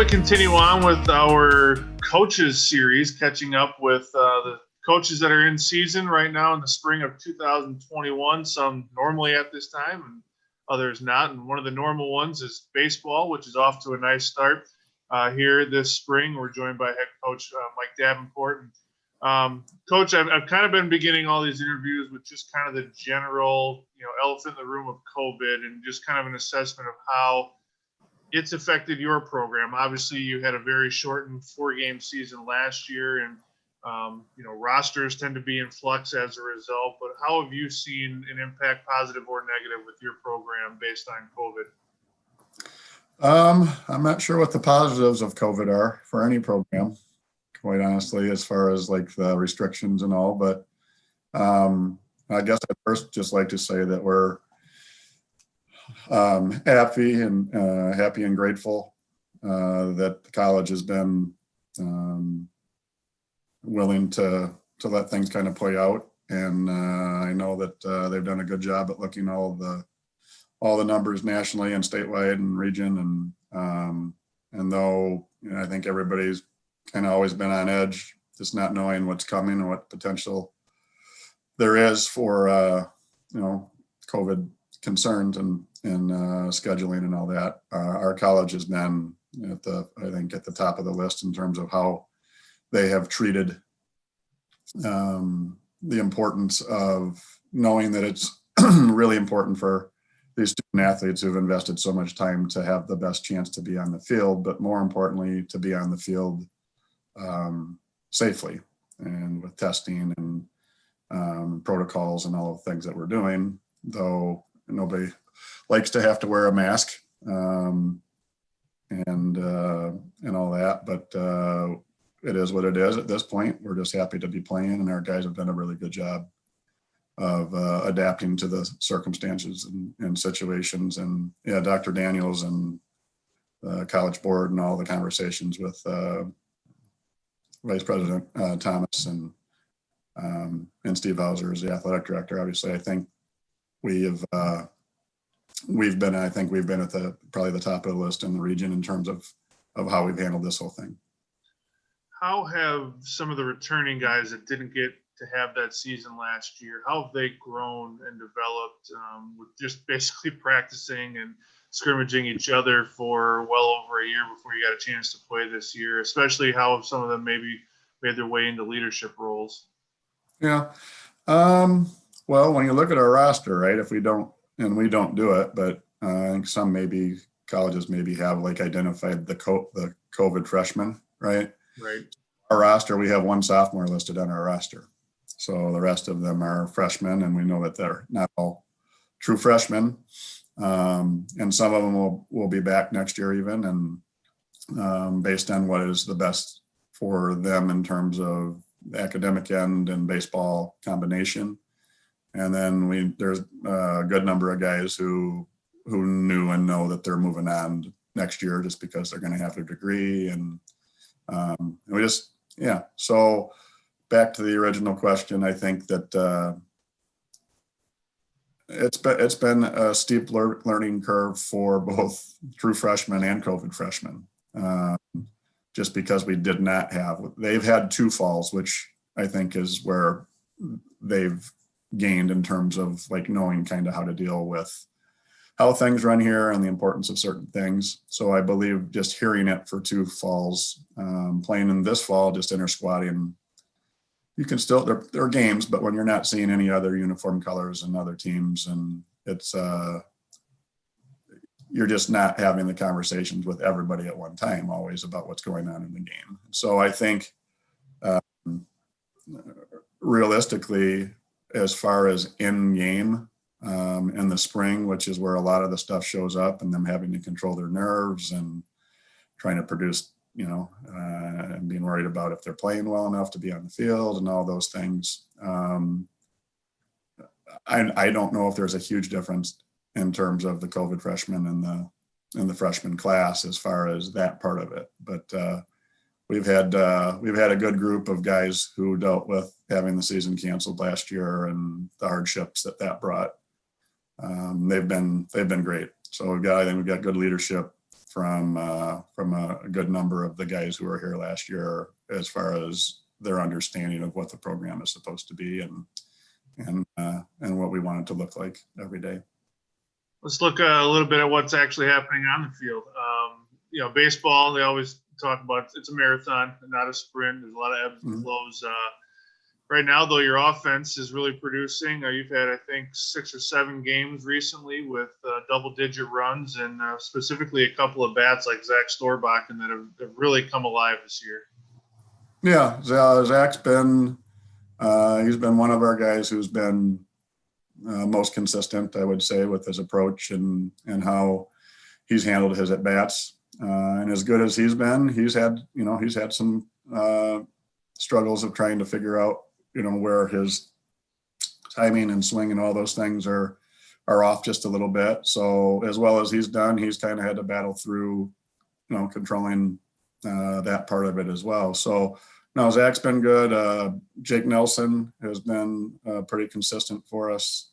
continue on with our coaches series, catching up with the coaches that are in season right now in the spring of 2021, some normally at this time and others not. And one of the normal ones is baseball, which is off to a nice start here this spring. We're joined by head coach Mike Davenport. Coach, I've kind of been beginning all these interviews with just kind of the general, elephant in the room of COVID and just kind of an assessment of how it's affected your program. Obviously, you had a very shortened 4-game season last year, and rosters tend to be in flux as a result. But how have you seen an impact, positive or negative, with your program based on COVID? I'm not sure what the positives of COVID are for any program, quite honestly, as far as like the restrictions and all. But I guess I'd first just like to say that we're happy and grateful that the college has been willing to let things kind of play out, and I know that they've done a good job at looking all the numbers nationally and statewide and region, and though I think everybody's kind of always been on edge, just not knowing what's coming and what potential there is for COVID concerns and scheduling and all that. Our college has been at the top of the list in terms of how they have treated the importance of knowing that it's really important for these student athletes who've invested so much time to have the best chance to be on the field, but more importantly, to be on the field safely and with testing and protocols and all the things that we're doing, though nobody likes to have to wear a mask and all that, but it is what it is at this point. We're just happy to be playing, and our guys have done a really good job of adapting to the circumstances and situations. And yeah, Dr. Daniels and the college board and all the conversations with Vice President Thomas and Steve Hauser as the athletic director. Obviously, I think we've been at probably the top of the list in the region in terms of how we've handled this whole thing. How have some of the returning guys that didn't get to have that season last year, how have they grown and developed with just basically practicing and scrimmaging each other for well over a year before you got a chance to play this year? Especially how have some of them maybe made their way into leadership roles? Yeah. Well, when you look at our roster, right, we don't do it, but I think some colleges have like identified the COVID freshmen, right? Right. Our roster, we have one sophomore listed on our roster. So the rest of them are freshmen, and we know that they're not all true freshmen. And some of them will be back next year even, and based on what is the best for them in terms of the academic end and baseball combination. And then there's a good number of guys who knew and know that they're moving on next year just because they're going to have a degree. And so back to the original question, I think that it's been a steep learning curve for both true freshmen and COVID freshmen, just because they've had 2 falls, which I think is where they've gained in terms of like knowing kind of how to deal with how things run here and the importance of certain things. So I believe just hearing it for 2 falls, playing in this fall, just inter-squatting, you can still, there are games, but when you're not seeing any other uniform colors and other teams, and it's, you're just not having the conversations with everybody at one time, always about what's going on in the game. So I think realistically, as far as in game in the spring, which is where a lot of the stuff shows up, and them having to control their nerves and trying to produce, and being worried about if they're playing well enough to be on the field and all those things. I don't know if there's a huge difference in terms of the COVID freshmen and the freshman class as far as that part of it. But we've had a good group of guys who dealt with having the season canceled last year and the hardships that brought. They've been great. So I think we've got good leadership from a good number of the guys who were here last year as far as their understanding of what the program is supposed to be and what we want it to look like every day. Let's look a little bit at what's actually happening on the field. Baseball, they always talk about it's a marathon, not a sprint. There's a lot of ebbs and flows. Right now, though, your offense is really producing. You've had, I think, 6 or 7 games recently with double-digit runs, and specifically a couple of bats like Zach Storbakken that have really come alive this year. Yeah, Zach's been he's been one of our guys who's been most consistent, I would say, with his approach and how he's handled his at bats. And as good as he's been, he's had some struggles of trying to figure out where his timing and swing and all those things are off just a little bit. So as well as he's done, he's kind of had to battle through controlling that part of it as well. So no, Zach's been good. Jake Nelson has been pretty consistent for us.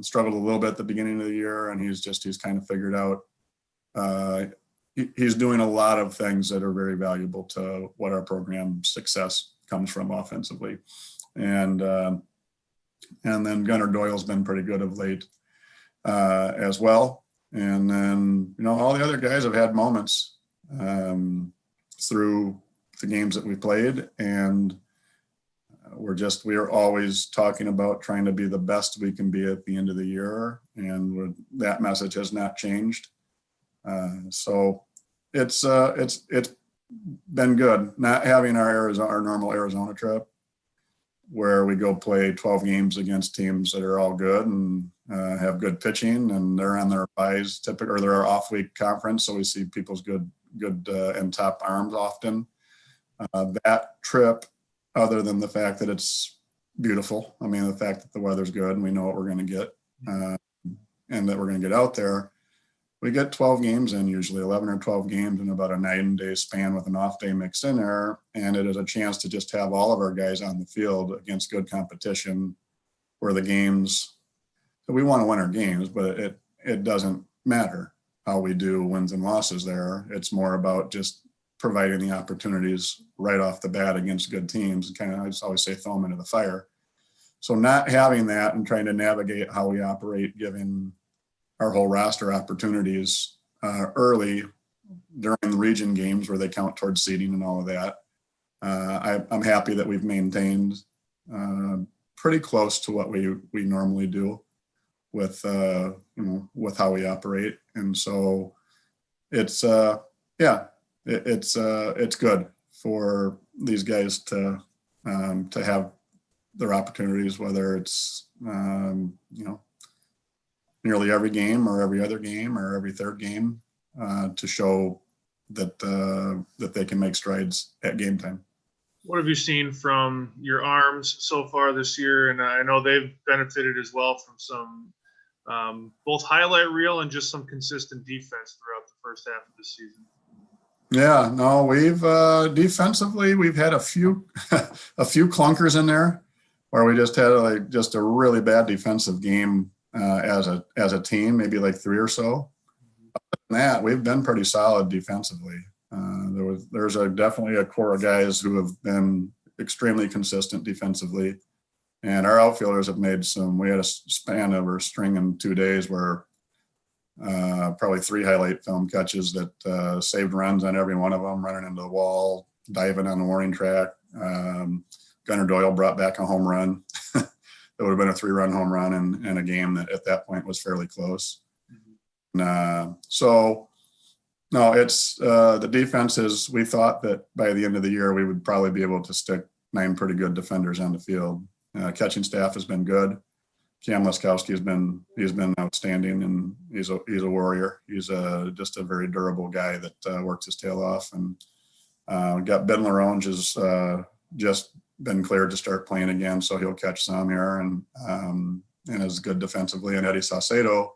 Struggled a little bit at the beginning of the year, and he's kind of figured out he's doing a lot of things that are very valuable to what our program success comes from offensively. And then Gunnar Doyle's been pretty good of late as well. And then, all the other guys have had moments through the games that we played. And we are always talking about trying to be the best we can be at the end of the year. And that message has not changed. So it's been good not having our normal Arizona trip where we go play 12 games against teams that are all good and have good pitching, and they're on their buys typically, or they're our off week conference. So we see people's good and top arms often. That trip, other than the fact that it's beautiful, the fact that the weather's good and we know what we're going to get and that we're going to get out there, we get 12 games in, usually 11 or 12 games in about a 9-day span with an off day mixed in there. And it is a chance to just have all of our guys on the field against good competition where the games, we want to win our games, but it doesn't matter how we do wins and losses there. It's more about just providing the opportunities right off the bat against good teams and I just always say, throw them into the fire. So not having that and trying to navigate how we operate, given our whole roster opportunities early during the region games where they count towards seeding and all of that. I'm happy that we've maintained pretty close to what we normally do with with how we operate, and so it's it's good for these guys to have their opportunities, whether it's nearly every game or every other game or every third game, to show that they can make strides at game time. What have you seen from your arms so far this year? And I know they've benefited as well from some both highlight reel and just some consistent defense throughout the first half of the season. Yeah, no, we've defensively, we've had a few clunkers in there where we just had a really bad defensive game as a team, maybe like 3 or so. Other than that, we've been pretty solid defensively. There's definitely a core of guys who have been extremely consistent defensively, and our outfielders have made we had a span of a string in 2 days where probably 3 highlight film catches that saved runs on every one of them, running into the wall, diving on the warning track. Gunnar Doyle brought back a home run. It would have been a 3-run home run in a game that at that point was fairly close. So no, it's the defense is, we thought that by the end of the year, we would probably be able to stick 9 pretty good defenders on the field. Catching staff has been good. Cam Laskowski he's been outstanding, and he's a warrior. He's just a very durable guy that works his tail off. And got Ben LaRonge has just been cleared to start playing again, so he'll catch some here and is good defensively. And Eddie Saucedo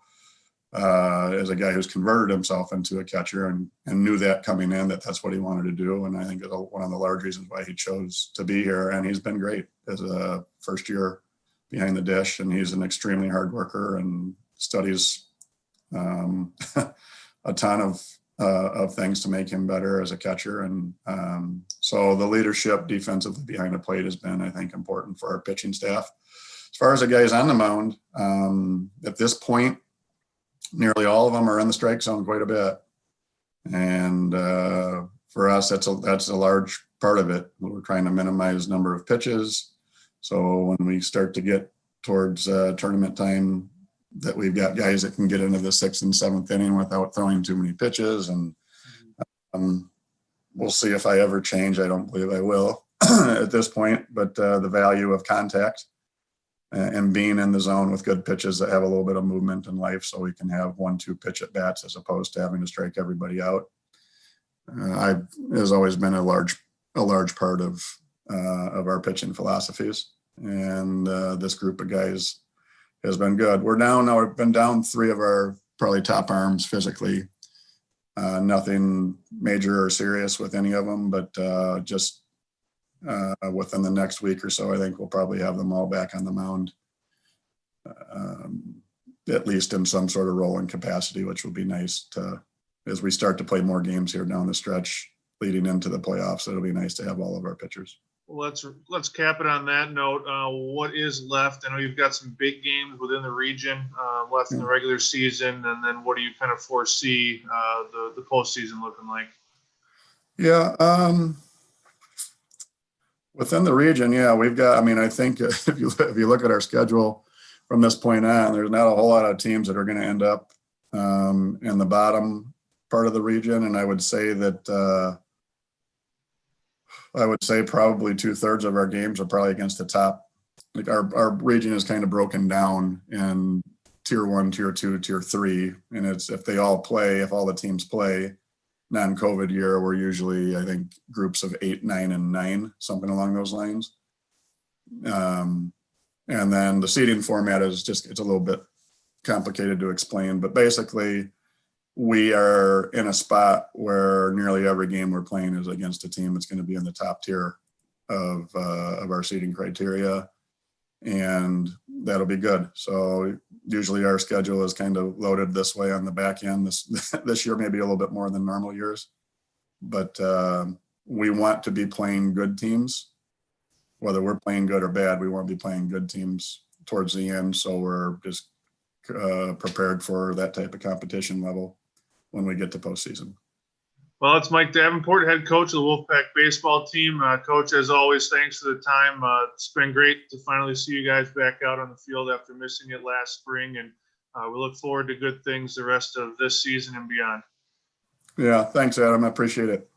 is a guy who's converted himself into a catcher and knew that coming in that's what he wanted to do. And I think it's one of the large reasons why he chose to be here. And he's been great as a first year behind the dish, and he's an extremely hard worker and studies a ton of things to make him better as a catcher. And so the leadership defensively behind the plate has been, I think, important for our pitching staff. As far as the guys on the mound, at this point, nearly all of them are in the strike zone quite a bit. And for us, that's a large part of it. We're trying to minimize number of pitches. So when we start to get towards tournament time, that we've got guys that can get into the 6th and 7th inning without throwing too many pitches. And we'll see if I ever change. I don't believe I will at this point, but the value of contact and being in the zone with good pitches that have a little bit of movement in life, so we can have 1-2 pitch at bats as opposed to having to strike everybody out. Has always been a large part of our pitching philosophies. And this group of guys has been good. We've been down 3 of our probably top arms physically. Nothing major or serious with any of them, but just within the next week or so, I think we'll probably have them all back on the mound, at least in some sort of rolling capacity, which will be nice as we start to play more games here down the stretch leading into the playoffs. It'll be nice to have all of our pitchers. Well, let's cap it on that note. What is left? I know you've got some big games within the region left in the regular season, and then what do you kind of foresee the postseason looking like? Yeah, within the region, yeah, we've got. I mean, I think if you look at our schedule from this point on, there's not a whole lot of teams that are going to end up in the bottom part of the region, and I would say that. I would say probably 2/3 of our games are probably against the top. Like our region is kind of broken down in tier 1, tier 2, tier 3. And it's, if all the teams play, non-COVID year, we're usually, I think, groups of 8, 9, and 9, something along those lines. And then the seeding format is it's a little bit complicated to explain, but basically we are in a spot where nearly every game we're playing is against a team that's going to be in the top tier of our seeding criteria, and that'll be good. So usually our schedule is kind of loaded this way on the back end. This year maybe a little bit more than normal years, but we want to be playing good teams. Whether we're playing good or bad, we want to be playing good teams towards the end. So we're just prepared for that type of competition level when we get to postseason. Well, it's Mike Davenport, head coach of the WolfPack baseball team. Coach, as always, thanks for the time. It's been great to finally see you guys back out on the field after missing it last spring, and we look forward to good things the rest of this season and beyond. Yeah, thanks, Adam. I appreciate it.